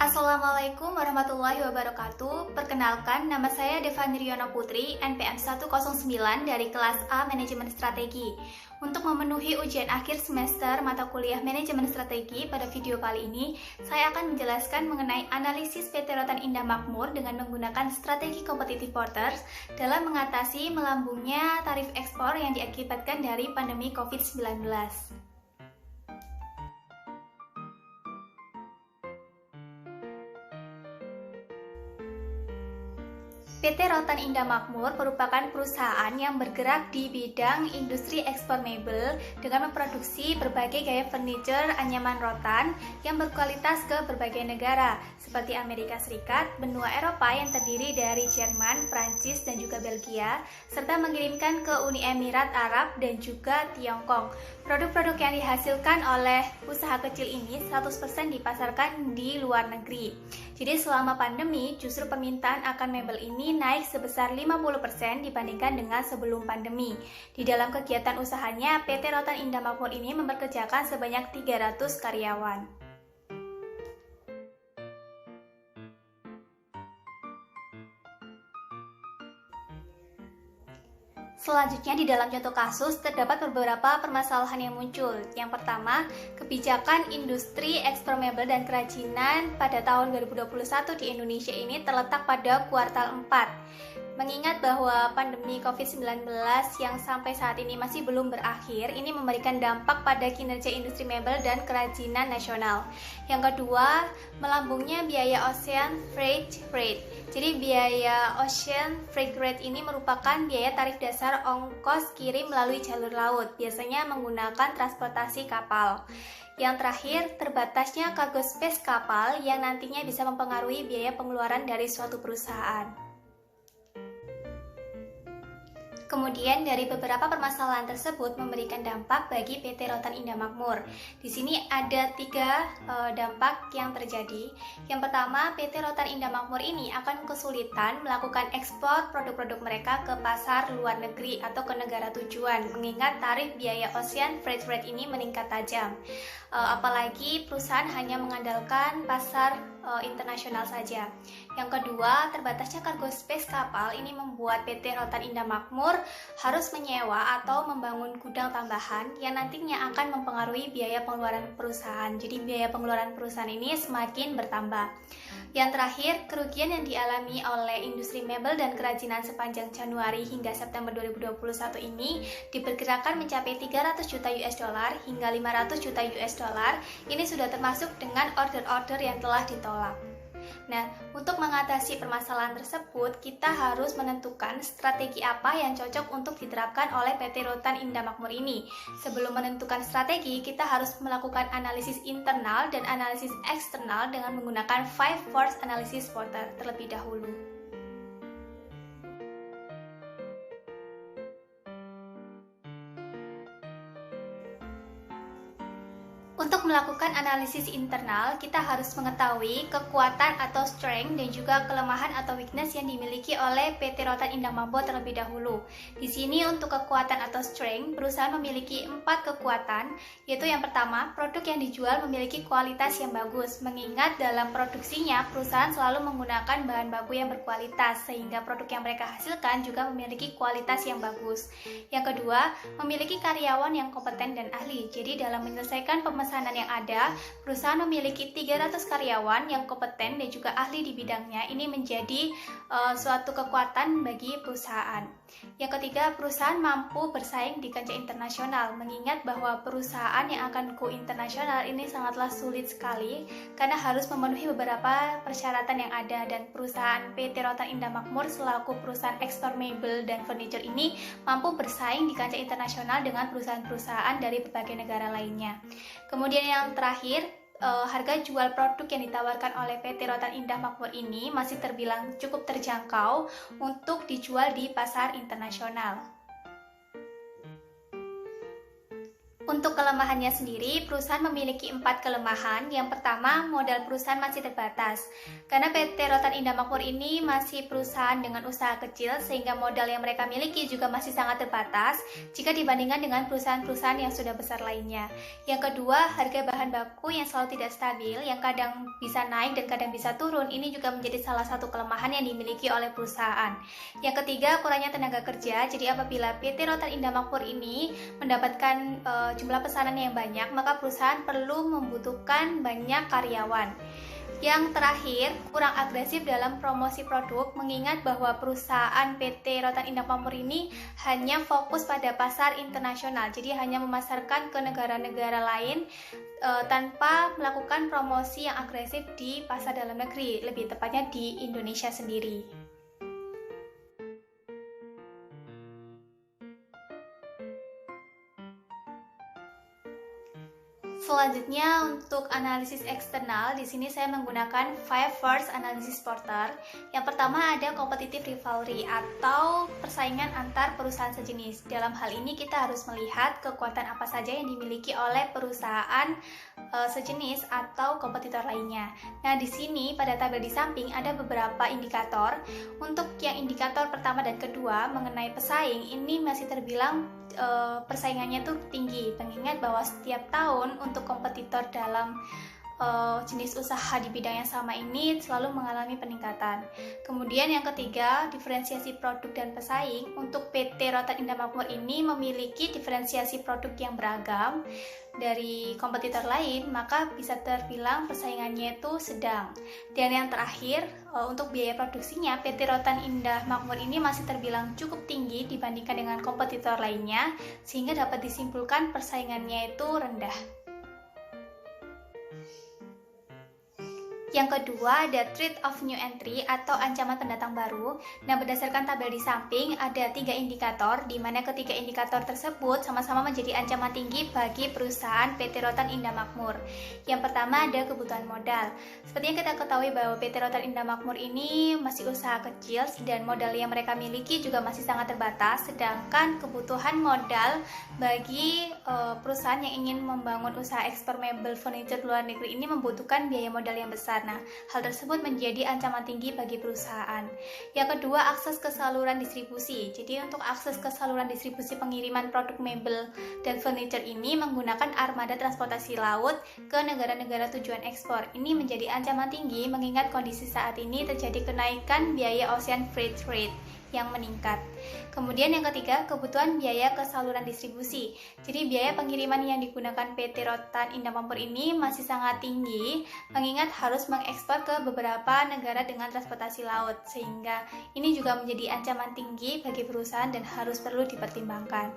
Assalamualaikum warahmatullahi wabarakatuh. Perkenalkan, nama saya Devani Riono Putri, NPM 109 dari kelas A Manajemen Strategi. Untuk memenuhi ujian akhir semester mata kuliah Manajemen Strategi pada video kali ini, saya akan menjelaskan mengenai analisis PT Rotan Indah Makmur dengan menggunakan strategi competitive porters dalam mengatasi melambungnya tarif ekspor yang diakibatkan dari pandemi COVID-19. PT Rotan Indah Makmur merupakan perusahaan yang bergerak di bidang industri ekspor mebel dengan memproduksi berbagai gaya furniture anyaman rotan yang berkualitas ke berbagai negara seperti Amerika Serikat, benua Eropa yang terdiri dari Jerman, Prancis, dan juga Belgia, serta mengirimkan ke Uni Emirat Arab dan juga Tiongkok. Produk-produk yang dihasilkan oleh usaha kecil ini 100% dipasarkan di luar negeri. Jadi selama pandemi, justru permintaan akan mebel ini naik sebesar 50% dibandingkan dengan sebelum pandemi. Di dalam kegiatan usahanya, PT Rotan Indah Makmur ini mempekerjakan sebanyak 300 karyawan. Selanjutnya, di dalam contoh kasus terdapat beberapa permasalahan yang muncul. Yang pertama, kebijakan industri ekspor mebel dan kerajinan pada tahun 2021 di Indonesia ini terletak pada kuartal 4. Mengingat bahwa pandemi COVID-19 yang sampai saat ini masih belum berakhir, ini memberikan dampak pada kinerja industri mebel dan kerajinan nasional. Yang kedua, melambungnya biaya ocean freight rate. Jadi biaya ocean freight rate ini merupakan biaya tarif dasar ongkos kirim melalui jalur laut, biasanya menggunakan transportasi kapal. Yang terakhir, terbatasnya cargo space kapal yang nantinya bisa mempengaruhi biaya pengeluaran dari suatu perusahaan. Kemudian dari beberapa permasalahan tersebut memberikan dampak bagi PT Rotan Indah Makmur. Di sini ada 3 dampak yang terjadi. Yang pertama, PT Rotan Indah Makmur ini akan kesulitan melakukan ekspor produk-produk mereka ke pasar luar negeri atau ke negara tujuan, mengingat tarif biaya ocean freight rate ini meningkat tajam. Apalagi perusahaan hanya mengandalkan pasar internasional saja. Yang kedua, terbatasnya cargo space kapal ini membuat PT Rotan Indah Makmur harus menyewa atau membangun gudang tambahan yang nantinya akan mempengaruhi biaya pengeluaran perusahaan. Jadi biaya pengeluaran perusahaan ini semakin bertambah. Yang terakhir, kerugian yang dialami oleh industri mebel dan kerajinan sepanjang Januari hingga September 2021 ini diperkirakan mencapai 300 juta US dollar hingga 500 juta US dollar. Ini sudah termasuk dengan order-order yang telah ditolak. Nah, untuk mengatasi permasalahan tersebut, kita harus menentukan strategi apa yang cocok untuk diterapkan oleh PT Rotan Indah Makmur ini. Sebelum menentukan strategi, kita harus melakukan analisis internal dan analisis eksternal dengan menggunakan 5 force analysis porter terlebih dahulu. Untuk melakukan analisis internal, kita harus mengetahui kekuatan atau strength dan juga kelemahan atau weakness yang dimiliki oleh PT Rotan Indah Makmur terlebih dahulu. Di sini untuk kekuatan atau strength, perusahaan memiliki 4 kekuatan, yaitu yang pertama, produk yang dijual memiliki kualitas yang bagus, mengingat dalam produksinya perusahaan selalu menggunakan bahan baku yang berkualitas, sehingga produk yang mereka hasilkan juga memiliki kualitas yang bagus. Yang kedua, memiliki karyawan yang kompeten dan ahli. Jadi dalam menyelesaikan pemesanan yang ada, perusahaan memiliki 300 karyawan yang kompeten dan juga ahli di bidangnya. Ini menjadi suatu kekuatan bagi perusahaan. Yang ketiga, perusahaan mampu bersaing di kancah internasional, mengingat bahwa perusahaan yang akan go internasional ini sangatlah sulit sekali karena harus memenuhi beberapa persyaratan yang ada, dan perusahaan PT Rotan Indah Makmur selaku perusahaan ekspor mebel dan furniture ini mampu bersaing di kancah internasional dengan perusahaan-perusahaan dari berbagai negara lainnya. Kemudian yang terakhir, harga jual produk yang ditawarkan oleh PT Rotan Indah Makmur ini masih terbilang cukup terjangkau untuk dijual di pasar internasional. Untuk kelemahannya sendiri, perusahaan memiliki 4 kelemahan. Yang pertama, modal perusahaan masih terbatas. Karena PT Rotan Indah Makmur ini masih perusahaan dengan usaha kecil, sehingga modal yang mereka miliki juga masih sangat terbatas jika dibandingkan dengan perusahaan-perusahaan yang sudah besar lainnya. Yang kedua, harga bahan baku yang selalu tidak stabil, yang kadang bisa naik dan kadang bisa turun. Ini juga menjadi salah satu kelemahan yang dimiliki oleh perusahaan. Yang ketiga, kurangnya tenaga kerja. Jadi apabila PT Rotan Indah Makmur ini mendapatkan jumlah pesanan yang banyak, maka perusahaan perlu membutuhkan banyak karyawan. Yang terakhir, kurang agresif dalam promosi produk, mengingat bahwa perusahaan PT Rotan Indah Makmur ini hanya fokus pada pasar internasional, jadi hanya memasarkan ke negara-negara lain tanpa melakukan promosi yang agresif di pasar dalam negeri, lebih tepatnya di Indonesia sendiri. Selanjutnya untuk analisis eksternal, di sini saya menggunakan Five First Analysis Porter. Yang pertama ada competitive rivalry atau persaingan antar perusahaan sejenis. Dalam hal ini kita harus melihat kekuatan apa saja yang dimiliki oleh perusahaan sejenis atau kompetitor lainnya. Nah, di sini pada tabel di samping ada beberapa indikator. Untuk yang indikator pertama dan kedua mengenai pesaing, ini masih terbilang persaingannya tuh tinggi, mengingat bahwa setiap tahun untuk kompetitor dalam jenis usaha di bidang yang sama ini selalu mengalami peningkatan. Kemudian yang ketiga, diferensiasi produk dan pesaing. Untuk PT Rotan Indah Makmur ini memiliki diferensiasi produk yang beragam dari kompetitor lain, maka bisa terbilang persaingannya itu sedang. Dan yang terakhir, untuk biaya produksinya, PT Rotan Indah Makmur ini masih terbilang cukup tinggi dibandingkan dengan kompetitor lainnya, sehingga dapat disimpulkan persaingannya itu rendah. Yang kedua ada threat of new entry atau ancaman pendatang baru. Nah, berdasarkan tabel di samping ada 3 indikator, di mana ketiga indikator tersebut sama-sama menjadi ancaman tinggi bagi perusahaan PT Rotan Indah Makmur. Yang pertama ada kebutuhan modal. Seperti yang kita ketahui bahwa PT Rotan Indah Makmur ini masih usaha kecil dan modal yang mereka miliki juga masih sangat terbatas, sedangkan kebutuhan modal bagi perusahaan yang ingin membangun usaha ekspor mebel furniture luar negeri ini membutuhkan biaya modal yang besar. Nah, hal tersebut menjadi ancaman tinggi bagi perusahaan. Yang kedua, akses ke saluran distribusi. Jadi untuk akses ke saluran distribusi pengiriman produk mebel dan furniture ini menggunakan armada transportasi laut ke negara-negara tujuan ekspor. Ini menjadi ancaman tinggi mengingat kondisi saat ini terjadi kenaikan biaya ocean freight rate yang meningkat. Kemudian yang ketiga, kebutuhan biaya ke saluran distribusi. Jadi biaya pengiriman yang digunakan PT Rotan Indah Makmur ini masih sangat tinggi, mengingat harus mengekspor ke beberapa negara dengan transportasi laut, sehingga ini juga menjadi ancaman tinggi bagi perusahaan dan harus perlu dipertimbangkan.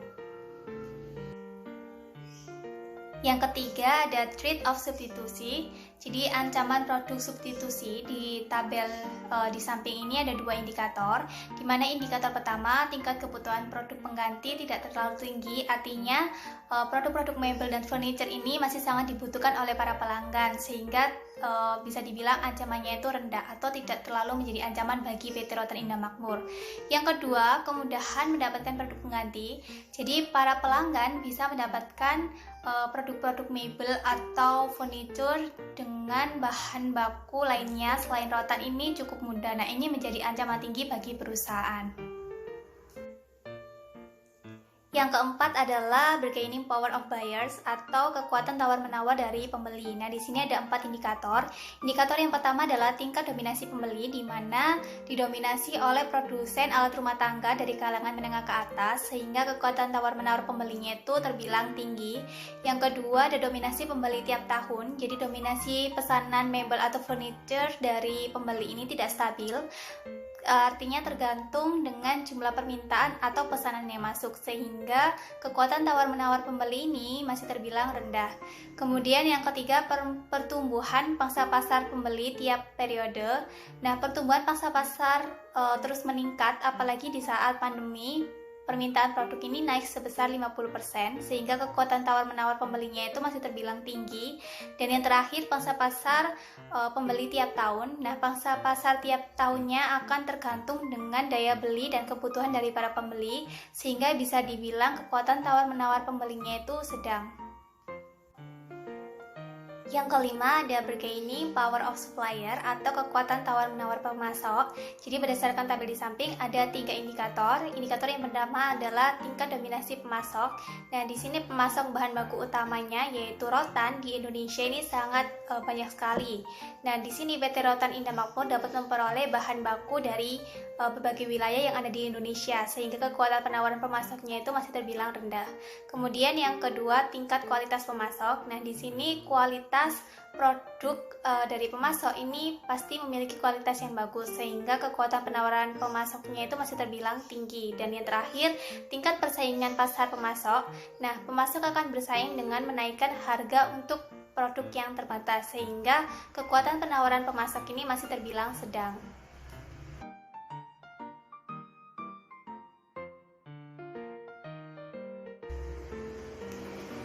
Yang ketiga ada threat of substitusi. Jadi ancaman produk substitusi. Di tabel di samping ini ada 2 indikator, di mana indikator pertama tingkat kebutuhan produk pengganti tidak terlalu tinggi, artinya produk-produk mebel dan furniture ini masih sangat dibutuhkan oleh para pelanggan, sehingga bisa dibilang ancamannya itu rendah atau tidak terlalu menjadi ancaman bagi PT Rotan Indah Makmur. Yang kedua, kemudahan mendapatkan produk pengganti. Jadi para pelanggan bisa mendapatkan produk-produk mebel atau furniture dengan bahan baku lainnya selain rotan ini cukup mudah. Nah, ini menjadi ancaman tinggi bagi perusahaan. Yang keempat adalah bargaining power of buyers atau kekuatan tawar-menawar dari pembeli. Nah, di sini ada 4 indikator. Indikator yang pertama adalah tingkat dominasi pembeli, di mana didominasi oleh produsen alat rumah tangga dari kalangan menengah ke atas, sehingga kekuatan tawar-menawar pembelinya itu terbilang tinggi. Yang kedua ada dominasi pembeli tiap tahun. Jadi dominasi pesanan mebel atau furniture dari pembeli ini tidak stabil. Artinya tergantung dengan jumlah permintaan atau pesanan yang masuk, sehingga kekuatan tawar-menawar pembeli ini masih terbilang rendah. Kemudian yang ketiga, pertumbuhan pangsa pasar pembeli tiap periode. Nah, pertumbuhan pangsa pasar terus meningkat apalagi di saat pandemi permintaan produk ini naik sebesar 50%, sehingga kekuatan tawar-menawar pembelinya itu masih terbilang tinggi. Dan yang terakhir, pangsa pasar pembeli tiap tahun. Nah, pangsa pasar tiap tahunnya akan tergantung dengan daya beli dan kebutuhan dari para pembeli, sehingga bisa dibilang kekuatan tawar-menawar pembelinya itu sedang. Yang kelima ada bargaining power of supplier atau kekuatan tawar-menawar pemasok. Jadi berdasarkan tabel di samping ada 3 indikator. Indikator yang pertama adalah tingkat dominasi pemasok. Nah, di sini pemasok bahan baku utamanya yaitu rotan di Indonesia ini sangat banyak sekali. Nah, di sini PT Rotan Indah Makmur dapat memperoleh bahan baku dari berbagai wilayah yang ada di Indonesia, sehingga kekuatan penawaran pemasoknya itu masih terbilang rendah. Kemudian yang kedua, tingkat kualitas pemasok. Nah, di sini kualitas produk dari pemasok ini pasti memiliki kualitas yang bagus, sehingga kekuatan penawaran pemasoknya itu masih terbilang tinggi. Dan yang terakhir, tingkat persaingan pasar pemasok. Nah, pemasok akan bersaing dengan menaikkan harga untuk produk yang terbatas, sehingga kekuatan penawaran pemasok ini masih terbilang sedang.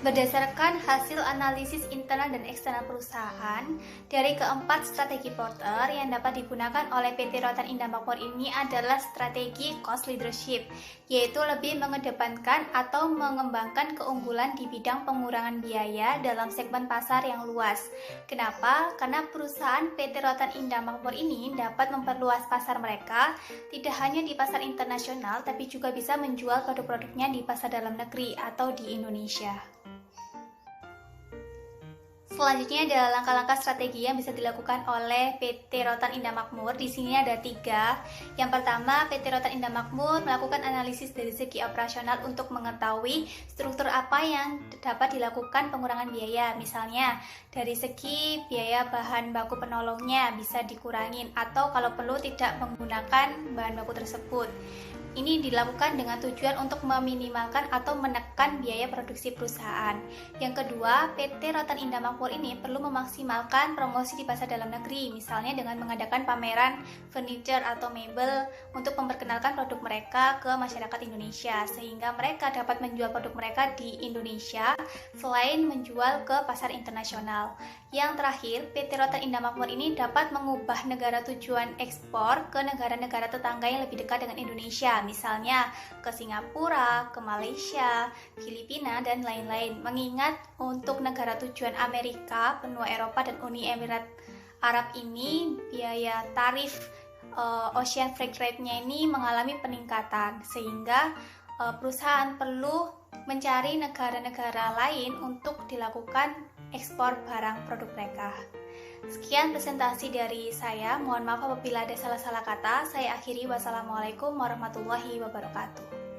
Berdasarkan hasil analisis internal dan eksternal perusahaan, dari keempat strategi Porter yang dapat digunakan oleh PT Rotan Indah Makmur ini adalah strategi cost leadership, yaitu lebih mengedepankan atau mengembangkan keunggulan di bidang pengurangan biaya dalam segmen pasar yang luas. Kenapa? Karena perusahaan PT Rotan Indah Makmur ini dapat memperluas pasar mereka, tidak hanya di pasar internasional, tapi juga bisa menjual produk-produknya di pasar dalam negeri atau di Indonesia. Selanjutnya adalah langkah-langkah strategi yang bisa dilakukan oleh PT Rotan Indah Makmur. Di sini ada 3. Yang pertama, PT Rotan Indah Makmur melakukan analisis dari segi operasional untuk mengetahui struktur apa yang dapat dilakukan pengurangan biaya. Misalnya, dari segi biaya bahan baku penolongnya bisa dikurangin, atau kalau perlu tidak menggunakan bahan baku tersebut. Ini dilakukan dengan tujuan untuk meminimalkan atau menekan biaya produksi perusahaan. Yang kedua, PT Rotan Indah Makmur ini perlu memaksimalkan promosi di pasar dalam negeri, misalnya dengan mengadakan pameran furniture atau mebel untuk memperkenalkan produk mereka ke masyarakat Indonesia, sehingga mereka dapat menjual produk mereka di Indonesia selain menjual ke pasar internasional. Yang terakhir, PT Rotan Indah Makmur ini dapat mengubah negara tujuan ekspor ke negara-negara tetangga yang lebih dekat dengan Indonesia, misalnya ke Singapura, ke Malaysia, Filipina, dan lain-lain. Mengingat untuk negara tujuan Amerika, benua Eropa, dan Uni Emirat Arab ini, biaya tarif ocean freight rate-nya ini mengalami peningkatan, sehingga perusahaan perlu mencari negara-negara lain untuk dilakukan ekspor barang produk mereka. Sekian presentasi dari saya. Mohon maaf apabila ada salah-salah kata. Saya akhiri. Wassalamualaikum warahmatullahi wabarakatuh.